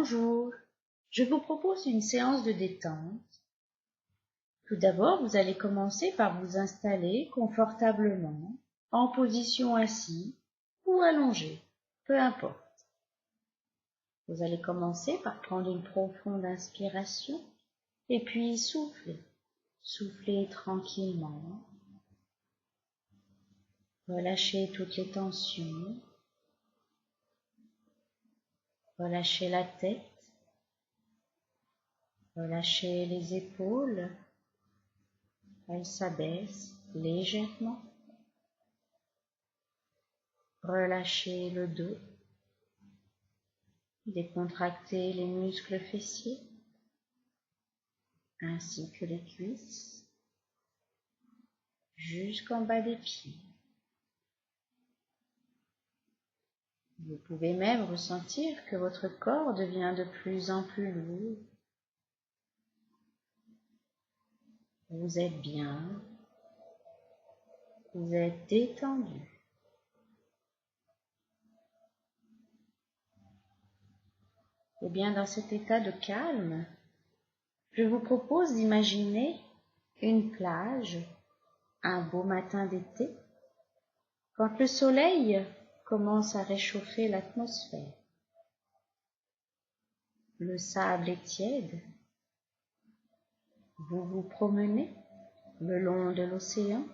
Bonjour, je vous propose une séance de détente. Tout d'abord, vous allez commencer par vous installer confortablement en position assise ou allongée, peu importe. Vous allez commencer par prendre une profonde inspiration et puis souffler. Soufflez tranquillement. Relâchez toutes les tensions. Relâchez la tête. Relâchez les épaules. Elles s'abaissent légèrement. Relâchez le dos. Décontractez les muscles fessiers ainsi que les cuisses jusqu'en bas des pieds. Vous pouvez même ressentir que votre corps devient de plus en plus lourd. Vous êtes bien, vous êtes détendu. Et bien dans cet état de calme, je vous propose d'imaginer une plage, un beau matin d'été, quand le soleil commence à réchauffer l'atmosphère. Le sable est tiède. Vous vous promenez le long de l'océan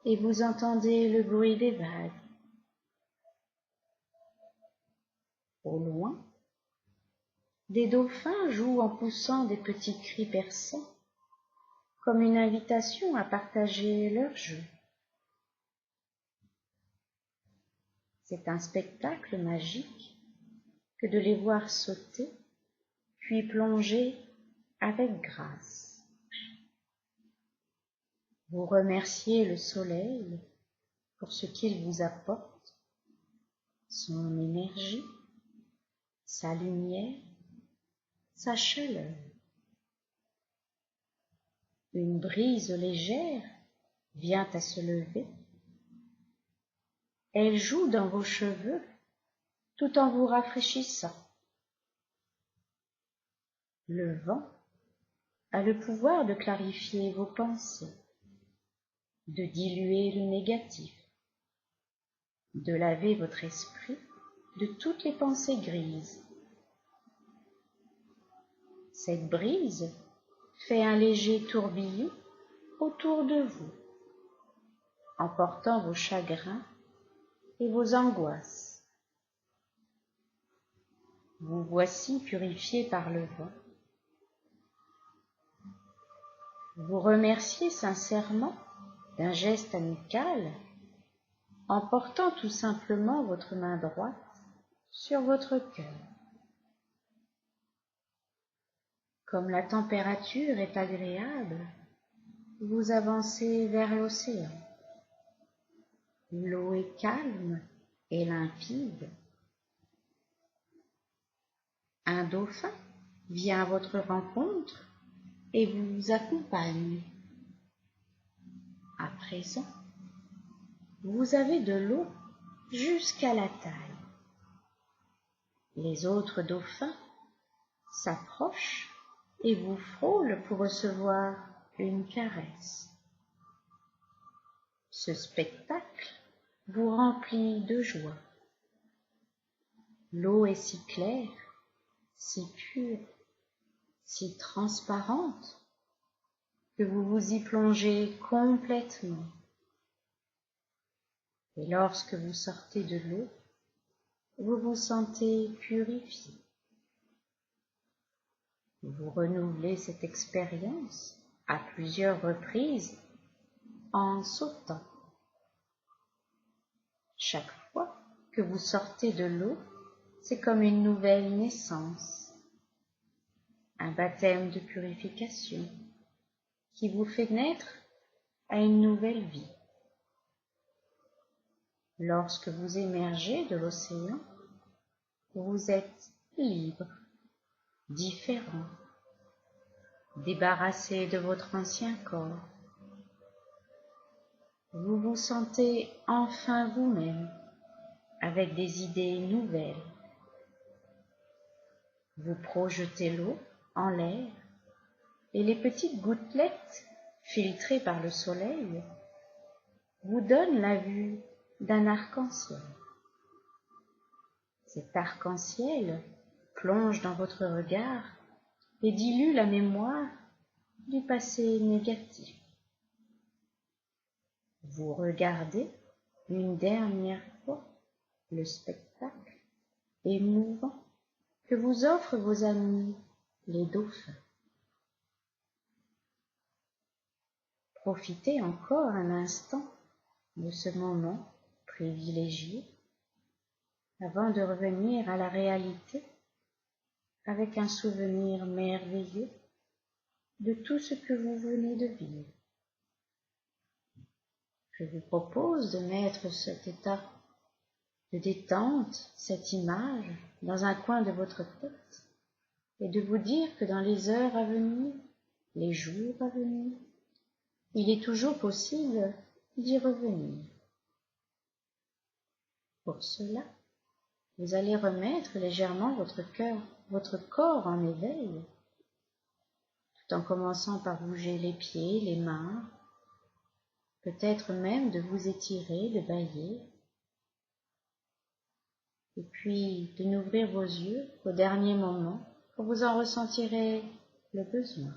et vous entendez le bruit des vagues. Au loin, des dauphins jouent en poussant des petits cris perçants, comme une invitation à partager leur jeu. C'est un spectacle magique que de les voir sauter, puis plonger avec grâce. Vous remerciez le soleil pour ce qu'il vous apporte, son énergie, sa lumière, sa chaleur. Une brise légère vient à se lever. Elle joue dans vos cheveux tout en vous rafraîchissant. Le vent a le pouvoir de clarifier vos pensées, de diluer le négatif, de laver votre esprit de toutes les pensées grises. Cette brise fait un léger tourbillon autour de vous, emportant vos chagrins et vos angoisses. Vous voici purifié par le vent. Vous remerciez sincèrement d'un geste amical en portant tout simplement votre main droite sur votre cœur. Comme la température est agréable, vous avancez vers l'océan. L'eau est calme et limpide. Un dauphin vient à votre rencontre et vous accompagne. À présent, vous avez de l'eau jusqu'à la taille. Les autres dauphins s'approchent et vous frôlent pour recevoir une caresse. Ce spectacle vous remplit de joie. L'eau est si claire, si pure, si transparente que vous vous y plongez complètement. Et lorsque vous sortez de l'eau, vous vous sentez purifié. Vous renouvelez cette expérience à plusieurs reprises en sautant. Chaque fois que vous sortez de l'eau, c'est comme une nouvelle naissance, un baptême de purification qui vous fait naître à une nouvelle vie. Lorsque vous émergez de l'océan, vous êtes libre, différent, débarrassé de votre ancien corps. Vous vous sentez enfin vous-même, avec des idées nouvelles. Vous projetez l'eau en l'air et les petites gouttelettes, filtrées par le soleil, vous donnent la vue d'un arc-en-ciel. Cet arc-en-ciel plonge dans votre regard et dilue la mémoire du passé négatif. Vous regardez une dernière fois le spectacle émouvant que vous offrent vos amis les dauphins. Profitez encore un instant de ce moment privilégié avant de revenir à la réalité avec un souvenir merveilleux de tout ce que vous venez de vivre. Je vous propose de mettre cet état de détente, cette image, dans un coin de votre tête et de vous dire que dans les heures à venir, les jours à venir, il est toujours possible d'y revenir. Pour cela, vous allez remettre légèrement votre corps en éveil, tout en commençant par bouger les pieds, les mains, peut-être même de vous étirer, de bâiller, et puis de n'ouvrir vos yeux qu'au dernier moment, quand vous en ressentirez le besoin.